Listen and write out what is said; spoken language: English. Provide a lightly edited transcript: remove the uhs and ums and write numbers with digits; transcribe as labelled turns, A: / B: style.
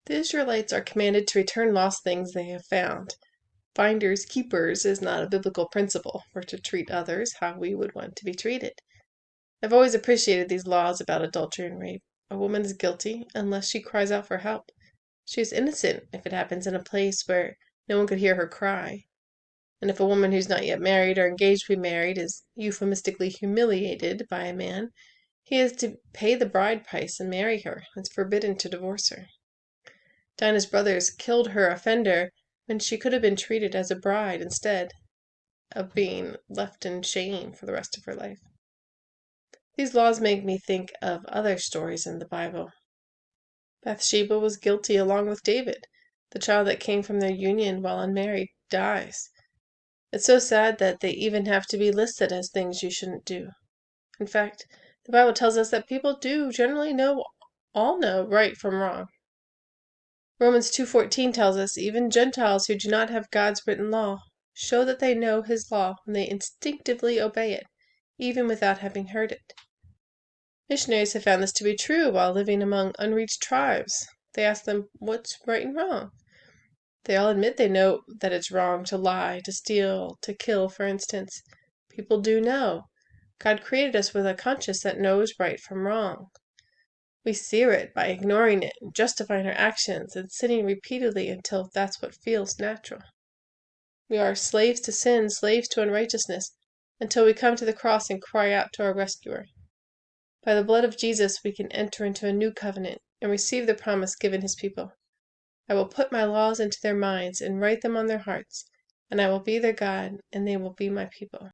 A: The Israelites are commanded to return lost things they have found. Finders keepers is not a biblical principle. We're to treat others how we would want to be treated. I've always appreciated these laws about adultery and rape. A woman is guilty unless she cries out for help. She is innocent if it happens in a place where no one could hear her cry. And if a woman who's not yet married or engaged to be married is euphemistically humiliated by a man, he is to pay the bride price and marry her. It's forbidden to divorce her. Dinah's brothers killed her offender when she could have been treated as a bride instead of being left in shame for the rest of her life. These laws make me think of other stories in the Bible. Bathsheba was guilty along with David. The child that came from their union while unmarried dies. It's so sad that they even have to be listed as things you shouldn't do. In fact, the Bible tells us that people do generally all know right from wrong. Romans 2:14 tells us even Gentiles who do not have God's written law show that they know his law when they instinctively obey it, even without having heard it. Missionaries have found this to be true while living among unreached tribes. They ask them, what's right and wrong? They all admit they know that it's wrong to lie, to steal, to kill, for instance. People do know. God created us with a conscience that knows right from wrong. We sear it by ignoring it, and justifying our actions, and sinning repeatedly until that's what feels natural. We are slaves to sin, slaves to unrighteousness, until we come to the cross and cry out to our rescuer. By the blood of Jesus we can enter into a new covenant and receive the promise given his people. I will put my laws into their minds and write them on their hearts, and I will be their God, and they will be my people.